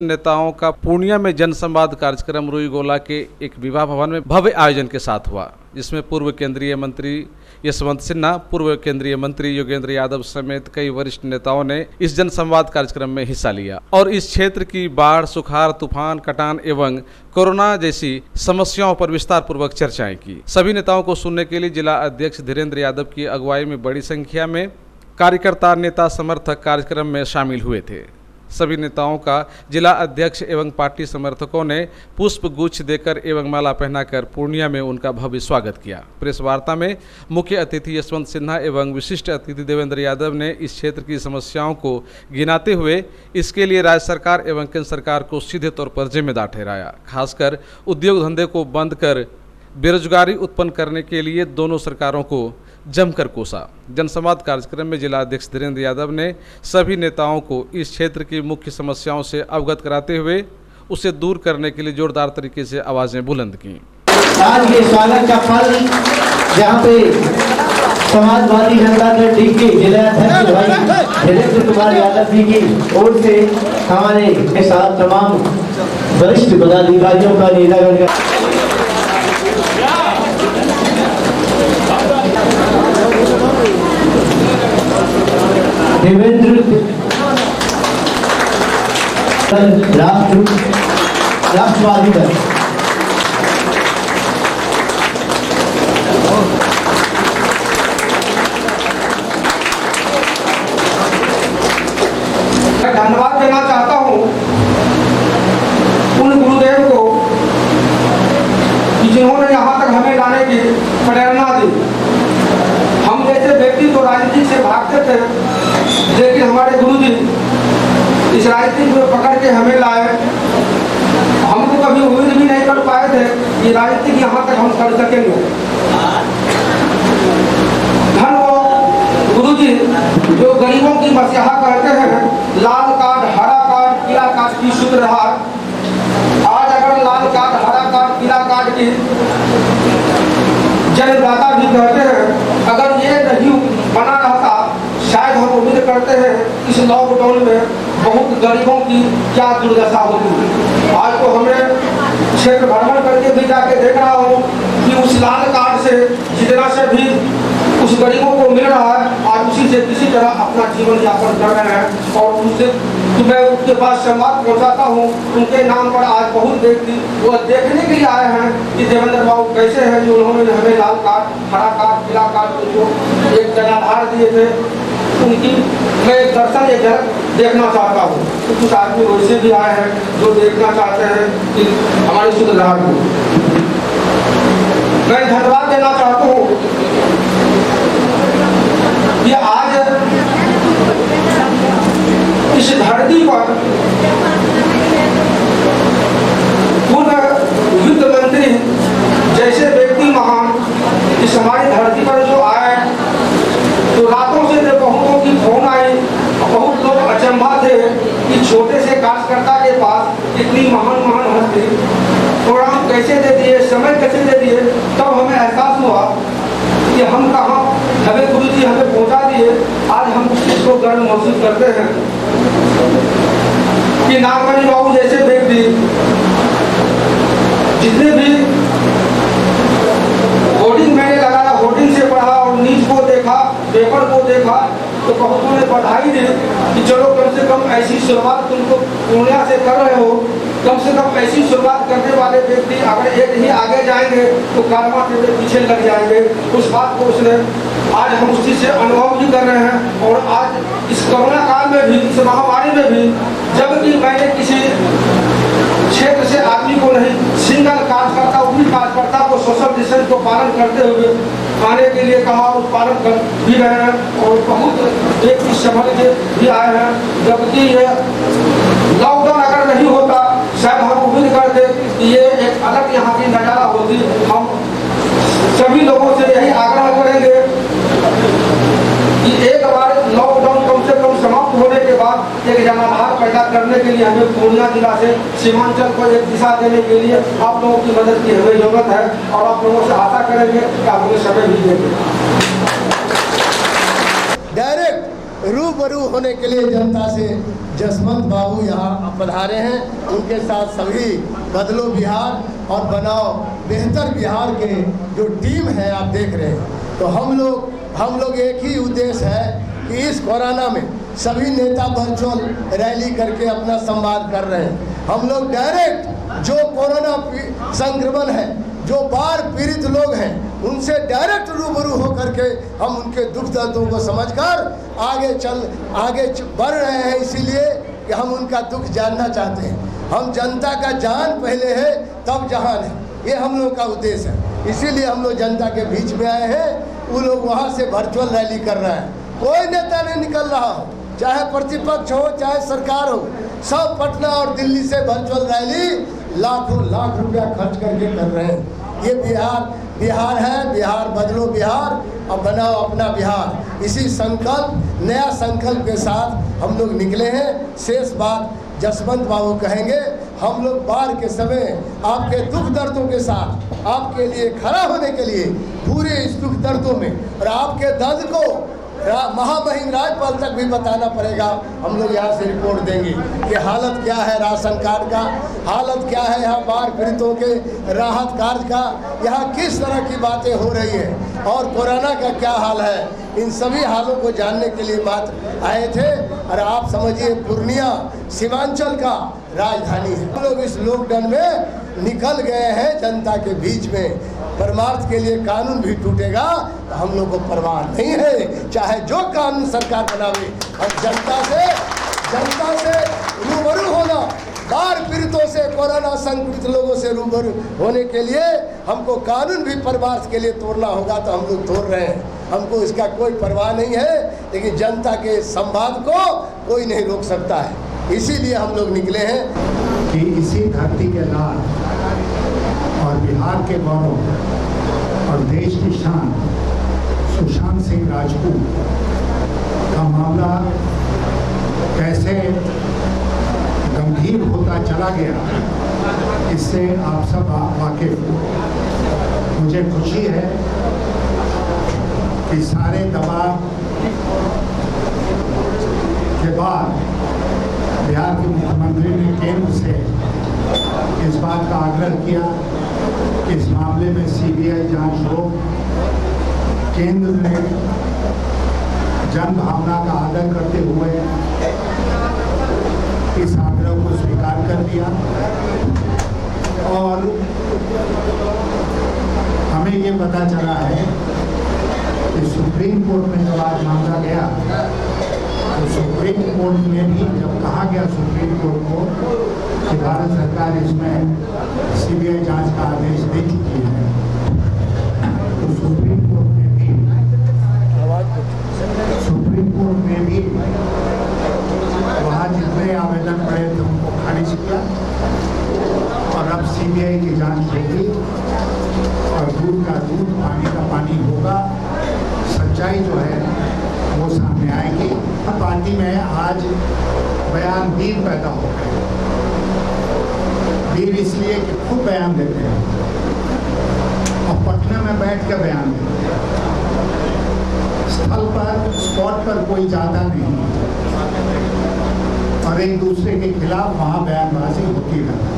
नेताओं का पूर्णिया में जनसंवाद कार्यक्रम रुईगोला के एक विवाह भवन में भव्य आयोजन के साथ हुआ, जिसमें पूर्व केंद्रीय मंत्री यशवंत सिन्हा, पूर्व केंद्रीय मंत्री योगेंद्र यादव समेत कई वरिष्ठ नेताओं ने इस जनसंवाद कार्यक्रम में हिस्सा लिया और इस क्षेत्र की बाढ़, सुखाड़, तूफान, कटान एवं कोरोना जैसी समस्याओं पर विस्तार पूर्वक चर्चाएं की। सभी नेताओं को सुनने के लिए जिला अध्यक्ष धीरेन्द्र यादव की अगुवाई में बड़ी संख्या में कार्यकर्ता, नेता, समर्थक कार्यक्रम में शामिल हुए थे। सभी नेताओं का जिला अध्यक्ष एवं पार्टी समर्थकों ने पुष्प गुच्छ देकर एवं माला पहनाकर पूर्णिया में उनका भव्य स्वागत किया। प्रेस वार्ता में मुख्य अतिथि यशवंत सिन्हा एवं विशिष्ट अतिथि देवेंद्र यादव ने इस क्षेत्र की समस्याओं को गिनाते हुए इसके लिए राज्य सरकार एवं केंद्र सरकार को सीधे तौर पर जिम्मेदार ठहराया। खासकर उद्योग धंधे को बंद कर बेरोजगारी उत्पन्न करने के लिए दोनों सरकारों को जमकर कोसा। जनसंवाद कार्यक्रम में जिला अध्यक्ष धीरेन्द्र यादव ने सभी नेताओं को इस क्षेत्र की मुख्य समस्याओं से अवगत कराते हुए उसे दूर करने के लिए जोरदार तरीके से आवाजें बुलंद की। आज के स्वागत का पल जहाँ पे समाजवादी जनता पार्टी के जिला अध्यक्ष भाई धीरेन्द्र कुमार यादव जी की ओर से हमारे के साथ तमाम वरिष्ठ पदाधिकारियों का नेतागण का देवेंद्र राष्ट्रवादी दल धन्यवाद देना चाहता हूँ उन गुरुदेव को कि जिन्होंने यहाँ तक हमें लाने की प्रेरणा दी। हम जैसे व्यक्ति तो राजनीति से भागते थे, लेकिन हमारे गुरु जी इस राजनीति को पकड़ के हमें लाए। हम तो कभी उम्मीद भी नहीं कर पाए थे कि राजनीति यहाँ तक हम कर सकेंगे। धन वो गुरु जी जो गरीबों की मसीहा करते हैं, लाल कार्ड, हरा कार्ड, पीला कार्ड की सूत्रधार। आज अगर लाल कार्ड, हरा कार्ड, पीला कार्ड की जन्मदाता भी कहते हैं, अगर ये नहीं बना रहता शायद हम उम्मीद करते हैं इस लॉकडाउन में बहुत गरीबों की क्या दुर्दशा होती। आज तो हमें क्षेत्र भ्रमण करके भी जाके देख रहा हूँ कि उस लाल कार्ड से जितना से भी उस गरीबों को मिल रहा है, आज उसी से किसी तरह अपना जीवन यापन कर रहे हैं। और उनसे मैं उनके पास संवाद पहुँचाता हूँ। उनके नाम पर आज बहुत व्यक्ति वो देखने के लिए आए हैं कि देवेंद्र बाबू कैसे हैं, जो उन्होंने हमें लाल कार्ड, हरा कार्ड, पीला कार्ड जो एक जनाधार दिए थे, उनकी मैं एक दर्शन, एक झलक देखना चाहता हूँ। तो कुछ आदमी वैसे भी आए हैं जो देखना चाहते हैं कि हमारे सूत्रधार को मैं धन्यवाद देना चाहता हूँ कि आज इस धरती पर पूर्व वित्त मंत्री जैसे व्यक्ति महान इस हमारी धरती पर जो आए, तो रातों से बहुतों की फोन आई, बहुत लोग अचंभा थे कि छोटे से कार्यकर्ता के पास इतनी महान महान हस्ती प्रोग्राम कैसे दे दिए, समय कैसे दे दिए। तब हमें एहसास हुआ कि हम कहाँ हमें गुरु जी हमें पहुँचा दिए। आज हम उस चीज़ को गर्व महसूस करते हैं कि नागमणि बाबू जैसे व्यक्ति जितने भी होर्डिंग मैंने लगाया, होर्डिंग से पढ़ा और न्यूज को देखा, पेपर को देखा, तो बहुतों ने बधाई दी कि चलो कम से कम ऐसी शुरुआत तुमको पूर्णिया से कर रहे हो। कम से कम ऐसी शुरुआत करने वाले व्यक्ति अगर एक ही आगे जाएंगे तो कारवां के पीछे लग जाएंगे। उस बात को उसने आज हम उस चीज़ से अनुभव भी कर रहे हैं। और आज इस कोरोना काल में भी, इस महामारी में भी, जबकि मैंने किसी क्षेत्र से आदमी को नहीं, सिंगल कार्यकर्ता, उसी कार्यकर्ता को सोशल डिस्टेंस को पालन करते हुए आने के लिए कहा, उस पालन कर भी रहे हैं। और बहुत व्यक्ति संभल के भी आए हैं। जबकि ये लॉकडाउन अगर नहीं होता शायद हम उम्मीद करते कि ये एक अलग यहाँ की नज़ारा होती। हम सभी लोगों से यही आग्रह करेंगे कि एक बार लॉकडाउन कम से कम समाप्त होने के बाद एक जनाधार पैदा करने के लिए हमें पूर्णिया जिला से सीमांचल को एक दिशा देने के लिए आप लोगों की मदद की हमें जरूरत है। और आप लोगों से आशा करेंगे कि आप हमें समय भी देंगे। डायरेक्ट रूबरू होने के लिए जनता से जसवंत बाबू यहाँ पधारे हैं। उनके साथ सभी बदलो बिहार और बनाओ बेहतर बिहार के जो टीम है आप देख रहे हैं। तो हम लोग एक ही उद्देश्य है कि इस कोरोना में सभी नेता वर्चुअल रैली करके अपना संवाद कर रहे हैं। हम लोग डायरेक्ट जो कोरोना संक्रमण है, जो बाढ़ पीड़ित लोग हैं, उनसे डायरेक्ट रूबरू होकर के हम उनके दुख दर्दों को समझकर आगे बढ़ रहे हैं, इसीलिए कि हम उनका दुख जानना चाहते हैं। हम जनता का जान पहले है तब जहान है, ये हम लोग का उद्देश्य है। इसीलिए हम लोग जनता के बीच में आए हैं। वो लोग वहाँ से वर्चुअल रैली कर रहे हैं। कोई नेता नहीं निकल रहा हो, चाहे प्रतिपक्ष हो चाहे सरकार हो, सब पटना और दिल्ली से वर्चुअल रैली लाखों लाख रुपया खर्च करके कर रहे हैं। ये बिहार है, बिहार बदलो बिहार और बनाओ अपना बिहार। इसी संकल्प, नया संकल्प के साथ हम लोग निकले हैं। शेष बात जसवंत बाबू कहेंगे। हम लोग बाढ़ के समय आपके दुख दर्दों के साथ आपके लिए खड़ा होने के लिए पूरे इस दुख दर्दों में, और आपके दर्द को महामहिम राज्यपाल तक भी बताना पड़ेगा। हम लोग यहाँ से रिपोर्ट देंगे कि हालत क्या है राशन कार्ड का, हालत क्या है यहाँ बाढ़ पीड़ितों के राहत कार्य का, यहाँ किस तरह की बातें हो रही है और कोरोना का क्या हाल है। इन सभी हालों को जानने के लिए मात्र आए थे। और आप समझिए पूर्णिया सीमांचल का राजधानी है। हम लोग इस लॉकडाउन में निकल गए हैं जनता के बीच में। परमार्थ के लिए कानून भी टूटेगा तो हम लोग को परवाह नहीं है, चाहे जो कानून सरकार बनावे। और जनता से रूबरू होना, बाढ़ पीड़ितों से, कोरोना संक्रमित लोगों से रूबरू होने के लिए हमको कानून भी परमार्थ के लिए तोड़ना होगा तो हम लोग तोड़ रहे हैं। हमको इसका कोई परवाह नहीं है, लेकिन जनता के संवाद को कोई नहीं रोक सकता है। इसीलिए हम लोग निकले हैं कि इसी धरती के लाल और बिहार के गौरव और देश की शान सुशांत सिंह राजपूत का मामला कैसे गंभीर होता चला गया, इससे आप सब वाकिफ हो। मुझे खुशी है कि सारे दबाव के बाद बिहार के मुख्यमंत्री ने केंद्र से इस बात का आग्रह किया कि इस मामले में सीबीआई जांच हो। केंद्र ने जन भावना का आदर करते हुए इस आग्रह को स्वीकार कर दिया और हमें ये पता चला है कि सुप्रीम कोर्ट में जब आज मामला गया तो सुप्रीम कोर्ट में भी जब कहा गया सुप्रीम कोर्ट को कि भारत सरकार इसमें सीबीआई जांच का आदेश दे चुकी है, तो सुप्रीम कोर्ट में भी वहाँ जितने आवेदन पड़े थे उनको खारिज किया और अब सीबीआई की जांच होगी और दूध का दूध, पानी का पानी होगा। सच्चाई जो है वो सामने आएगी। पार्टी में आज बयान वीर पैदा हो गए। वीर इसलिए कि खूब बयान देते हैं और पटना में बैठ के बयान देते हैं। स्थल पर, स्पॉट पर कोई जाता नहीं और एक दूसरे के खिलाफ वहाँ बयानबाजी होती रहती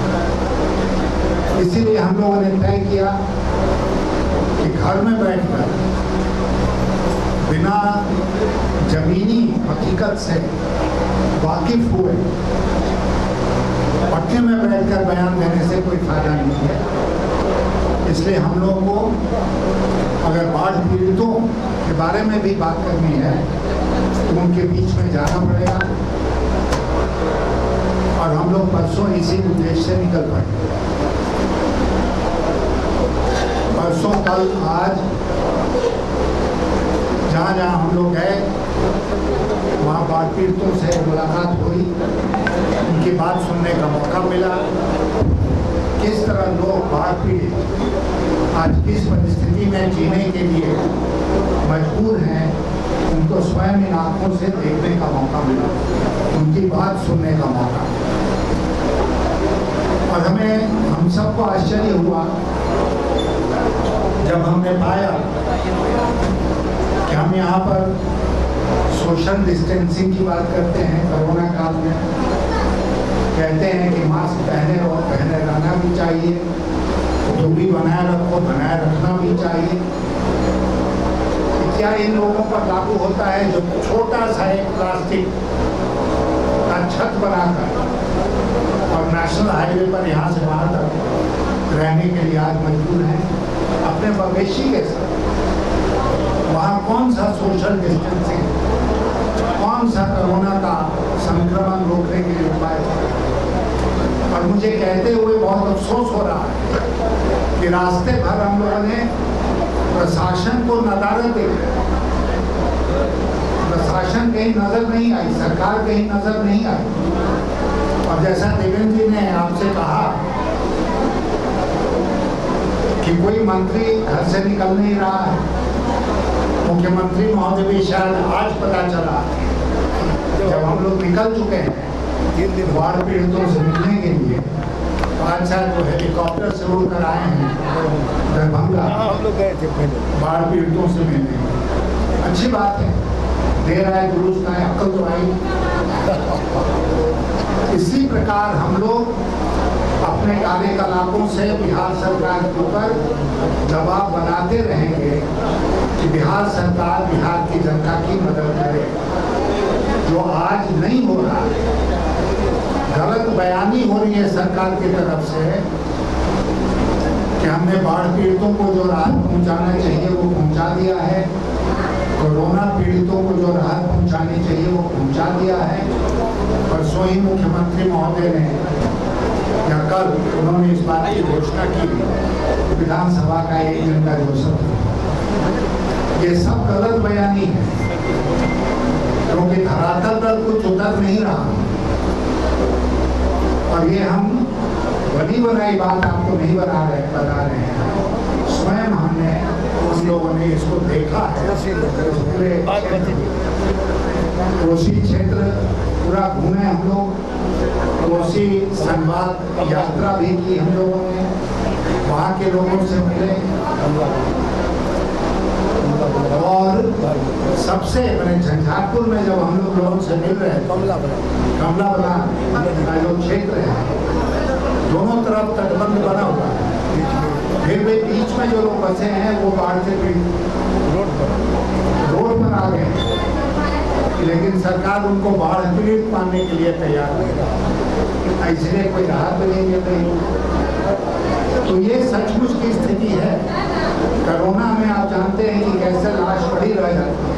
है। इसीलिए हम लोगों ने तय किया कि घर में बैठकर बिना जमीनी हकीकत से वाकिफ हुए पटने में बैठकर बयान देने से कोई फायदा नहीं है। इसलिए हम लोग को अगर बाढ़ पीड़ितों के बारे में भी बात करनी है तो उनके बीच में जाना पड़ेगा और हम लोग परसों इसी उद्देश्य से निकल पड़े। परसों, कल, आज जहाँ जहाँ हम लोग गए वहाँ बाढ़ पीड़ितों से मुलाकात हुई, उनकी बात सुनने का मौका मिला। किस तरह लोग बाढ़ पीड़ित आज किस परिस्थिति में जीने के लिए मजबूर हैं, उनको स्वयं इन आँखों से देखने का मौका मिला, उनकी बात सुनने का मौका। और हम सबको आश्चर्य हुआ जब हमने पाया कि हम यहाँ पर सोशल डिस्टेंसिंग की बात करते हैं कोरोना काल में, कहते हैं कि मास्क पहने और पहने रहना भी चाहिए, दूरी बनाए रखो, बनाए रखना भी चाहिए। क्या इन लोगों पर लागू होता है जो छोटा सा एक प्लास्टिक का छत बनाकर और नेशनल हाईवे पर यहाँ से वहाँ तक रहने के लिए आज मजबूर हैं अपने मवेशी के साथ? वहाँ कौन सा सोशल डिस्टेंसिंग, कौन सा कोरोना का संक्रमण रोकने के लिए उपाय है? और मुझे कहते हुए बहुत अफसोस हो रहा है कि रास्ते भर हम लोगों ने प्रशासन को नदारत देखी, प्रशासन कहीं नजर नहीं आई, सरकार कहीं नजर नहीं आई। और जैसा देवेंद्र जी ने आपसे कहा कि कोई मंत्री घर से निकल नहीं रहा है, मुख्यमंत्री महोदय भी शायद आज पता चला जब हम लोग निकल चुके हैं बाढ़ पीड़ितों से मिलने के लिए, आज शायद वो हेलीकॉप्टर से उड़कर आए हैं दरभंगा, हम लोग गए थे पहले बाढ़ पीड़ितों से मिलने। अच्छी बात है, देर आए दुरुस्त आए, अक्ल तो आई। इसी प्रकार हम लोग अपने कार्यकलापों से बिहार सरकार के ऊपर दबाव बनाते रहेंगे कि बिहार सरकार बिहार की जनता की मदद करे। जो आज नहीं हो रहा है, गलत बयानी हो रही है सरकार की तरफ से कि हमने बाढ़ पीड़ितों को जो राहत पहुंचाना चाहिए वो पहुंचा दिया है, कोरोना पीड़ितों को जो राहत पहुंचानी चाहिए वो पहुंचा दिया है। परसों ही मुख्यमंत्री महोदय ने या कल उन्होंने इस बात की घोषणा की विधानसभा का 1 दिन का जो सत्र, ये सब गलत बयानी है क्योंकि धरातल पर कुछ उतर नहीं रहा। और ये हम बनी बनाई बात आपको नहीं बता रहे हैं, स्वयं हमने उन लोगों ने इसको देखा है। पूरे कोसी क्षेत्र पूरा घूमे हम लोग, कोसी संवाद यात्रा भी की हम लोगों ने, वहाँ के लोगों से मिले और सबसे मैंने झंझारपुर में जब हम लोगों से मिल रहे थे, कमला बलान का जो क्षेत्र है दोनों तरफ तटबंध बना हुआ है, फिर वे बीच में जो लोग बसे हैं वो बाढ़ से रोड पर आ गए, लेकिन सरकार उनको बाढ़ पीड़ित मानने के लिए तैयार नहीं, इसलिए कोई राहत नहीं मिल रही। तो ये सचमुच की स्थिति है। कोरोना में आप जानते हैं कि कैसे लाश पड़ी रह जाती है।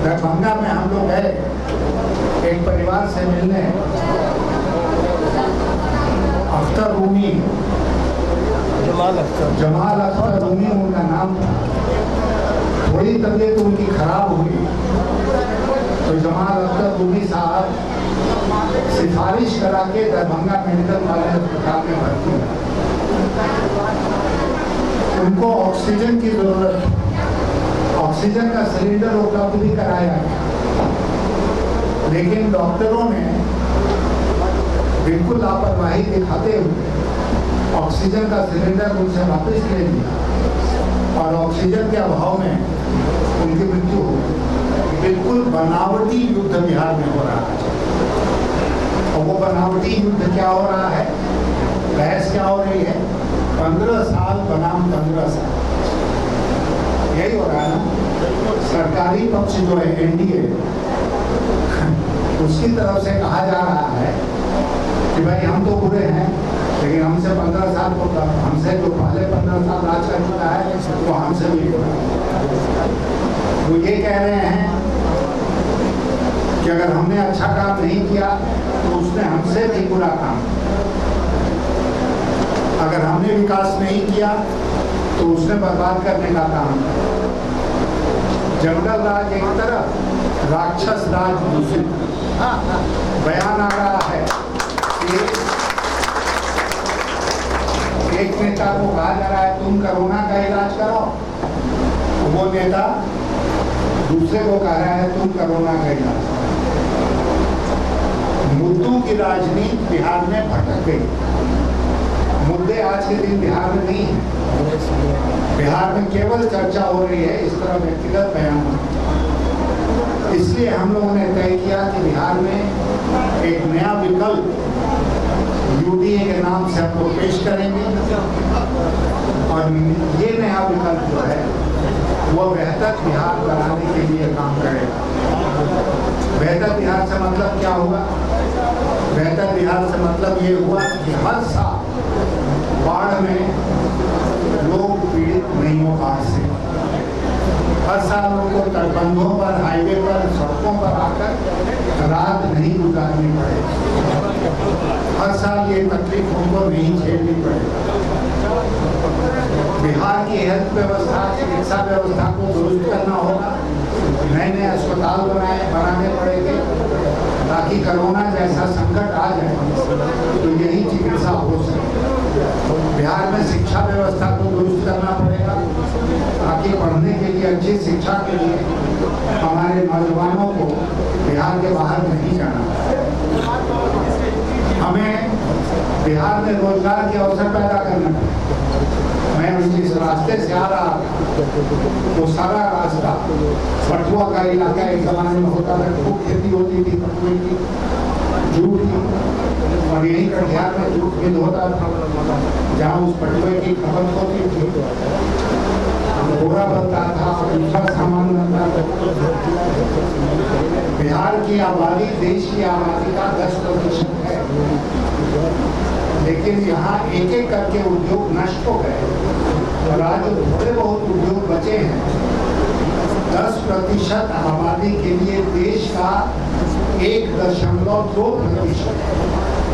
दरभंगा में हम लोग गए एक परिवार से मिलने, अख्तर रूमी, जमाल अख्तर रूमी उनका नाम था। थोड़ी तबीयत उनकी खराब हुई तो जमाल अख्तर रूमी साहब सिफारिश करा के दरभंगा मेडिकल कॉलेज अस्पताल में भर्ती हुए। उनको ऑक्सीजन की जरूरत है, ऑक्सीजन का सिलेंडर उपलब्ध भी कराया गया, लेकिन डॉक्टरों ने बिल्कुल लापरवाही दिखाते हुए ऑक्सीजन का सिलेंडर उनसे वापस ले लिया और ऑक्सीजन के अभाव में उनकी मृत्यु हो गई। बिल्कुल बनावटी युद्ध बिहार में हो रहा है। और वो बनावटी युद्ध क्या हो रहा है, बहस क्या हो रही है, 15 साल बनाम 15 साल, यही हो रहा है ना। सरकारी पक्ष जो है एनडीए, उसकी तरफ से कहा जा रहा है कि भाई हम तो बुरे हैं लेकिन हमसे 15 साल को हमसे जो पहले 15 साल राज कर चुका है वो हमसे भी हो रहा है। वो ये कह रहे हैं कि अगर हमने अच्छा काम नहीं किया तो उसने हमसे भी बुरा काम, अगर हमने विकास नहीं किया तो उसने बर्बाद करने का काम। जंगल राज एक तरफ, राक्षस राज दूसरी। बयान आ रहा है कि एक नेता को कहा जा रहा है तुम कोरोना का इलाज कराओ, वो नेता दूसरे को कह रहा है तुम कोरोना का इलाज। मुद्दों की राजनीति बिहार में भटक गई। मुद्दे आज के दिन बिहार में नहीं है। बिहार में केवल चर्चा हो रही है इस तरह व्यक्तिगत बयान। इसलिए हम लोगों ने तय किया कि बिहार में एक नया विकल्प यूडीए के नाम से हम लोग पेश करेंगे और ये नया विकल्प जो है वो बेहतर बिहार बनाने के लिए काम करेगा। बेहतर बिहार से मतलब क्या होगा? बेहतर बिहार से मतलब ये हुआ कि हर साल बाढ़ में लोग पीड़ित नहीं हो बाढ़ से। हर साल उनको तटबंधों पर, हाईवे पर, सड़कों पर आकर रात नहीं गुजारनी पड़े। हर साल ये तकलीफ उनको नहीं झेलनी पड़े। बिहार की हेल्थ व्यवस्था, चिकित्सा व्यवस्था को दुरुस्त करना होगा। नए नए अस्पताल बनाने पड़ेंगे ताकि कोरोना जैसा संकट आ जाए तो यही चिकित्सा हो सके। बिहार में शिक्षा व्यवस्था को दुरुस्त करना पड़ेगा ताकि पढ़ने के लिए, अच्छी शिक्षा के लिए हमारे नौजवानों को बिहार के बाहर नहीं जाना। हमें बिहार में रोजगार के अवसर पैदा करना है। मैं जिस रास्ते से आ रहा वो सारा रास्ता पटुआ का इलाका एक जमाने में होता था, खूब खेती होती थी पटुए की, जूट की, और यही कटिहार में जूट मिल होता था जहाँ उस पटुए की खपत होती थी, बोरा बनता था, दूसरा सामान बनता था। बिहार की आबादी देश की आबादी का 10% है, लेकिन यहाँ एक एक करके उद्योग नष्ट हो गए और आज थोड़े बहुत उद्योग बचे हैं। 10% आबादी के लिए देश का 1.2%,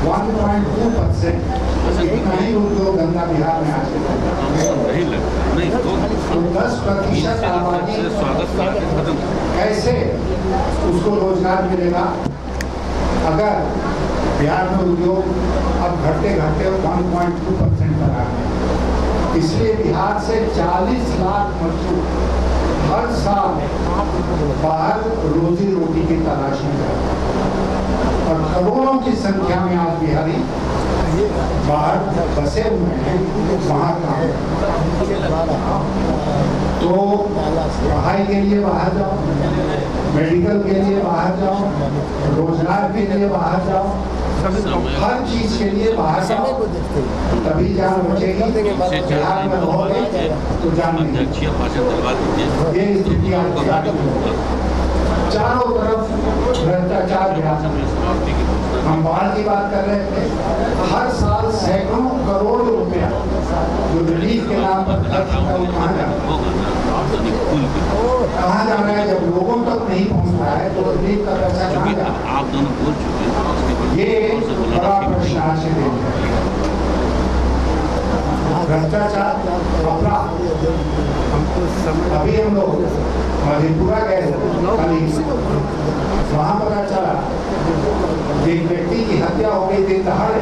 1.2% इतना ही उद्योग धंधा बिहार में आज तो 10% आबादी कैसे उसको रोजगार मिलेगा अगर बिहार में उद्योग अब घटते घटते 1.2% पर आ गए। इसलिए बिहार से 40 लाख मजदूर हर साल बाहर रोजी रोटी की तलाश में जाते हैं और करोड़ों की संख्या में आज बिहारी बाहर बसे हुए हैं, वहाँ काम। तो पढ़ाई के लिए बाहर जाओ, मेडिकल के लिए बाहर जाओ, रोजगार के लिए बाहर जाओ, हर चीज के लिए बाहर जाओ, तभी जान बचेगी। बिहार में रहोगे तो जान नहीं। ये स्थिति चारों तरफ भ्रष्टाचार बिहार में। हम बाढ़ की बात कर रहे थे, हर साल सैकड़ों करोड़ रुपया जो रिलीफ के नाम पर खर्च होता है वो कहाँ जा रहा है? जब लोगों तक नहीं पहुँच रहा है तो रिलीफ का पैसा कहाँ जा रहा है? ये बड़ा प्रश्न आज से भ्रष्टाचार, अपराध। अभी हम लोग मधेपुरा गए थे, वहाँ पता चला एक व्यक्ति की हत्या हो गई दिन दहाड़े।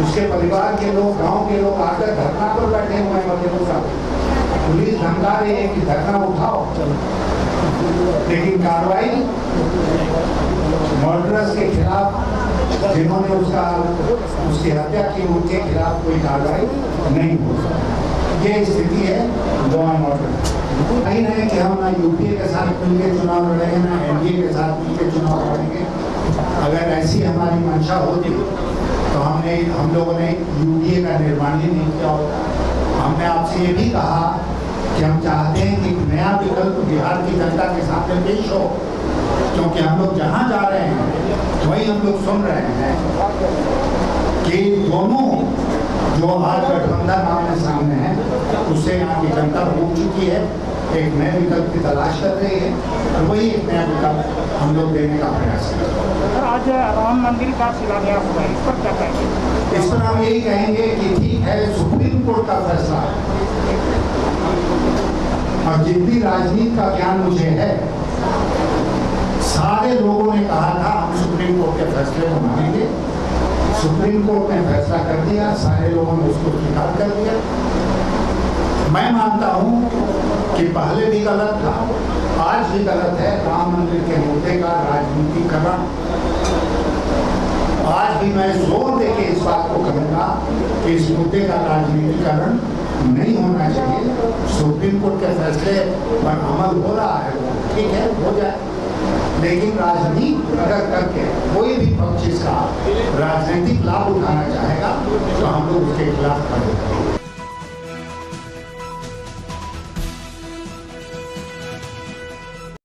उसके परिवार के लोग, गांव के लोग आकर धरना पर बैठे हुए हैं मधेपुरा। पुलिस धमका रही है कि धरना उठाओ, लेकिन कार्रवाई मर्डरर्स के खिलाफ, जिन्होंने उसकी हत्या की, उनके खिलाफ कोई कार्रवाई नहीं हो सकती। ये स्थिति है लॉ एंड ऑर्डर। नहीं है कि हम ना यूपीए के साथ मिलकर चुनाव लड़ेंगे, ना एनडीए के साथ मिलकर चुनाव लड़ेंगे। अगर ऐसी हमारी मंशा होती तो हम लोगों ने यूपीए का निर्माण ही नहीं किया होता। हमने आपसे ये भी कहा कि हम चाहते हैं कि नया विकल्प बिहार की जनता के सामने पेश हो, क्योंकि हम लोग जहाँ जा रहे हैं वही हम लोग सुन रहे हैं कि दोनों जो आज गठबंधन आमने सामने है उससे यहाँ की जनता उठ चुकी है, एक नए विकल्प की तलाश कर रही है और वही एक नया विकल्प हम लोग देने का प्रयास कर रहे हैं। आज राम मंदिर का शिलान्यास हुआ, इस पर क्या कहेंगे? इस पर हम यही कहेंगे कि ठीक है, सुप्रीम कोर्ट का फैसला और जितनी राजनीति का ज्ञान मुझे है, सारे लोगों ने कहा था हम सुप्रीम कोर्ट के फैसले को मानेंगे। सुप्रीम कोर्ट ने फैसला कर दिया, सारे लोगों ने उसको स्वीकार कर दिया। मैं मानता हूं कि पहले भी गलत था, आज भी गलत है राम मंदिर के मुद्दे का राजनीतिकरण। आज भी मैं जोर देके इस बात को कहूँगा कि इस मुद्दे का राजनीतिकरण नहीं होना चाहिए। सुप्रीम कोर्ट के फैसले पर अमल हो रहा है, ठीक है हो जाए, लेकिन राजनीति अगर करके कोई भी पक्ष इसका राजनीतिक लाभ उठाना चाहेगा तो हम लोग उसके खिलाफ खड़े हैं।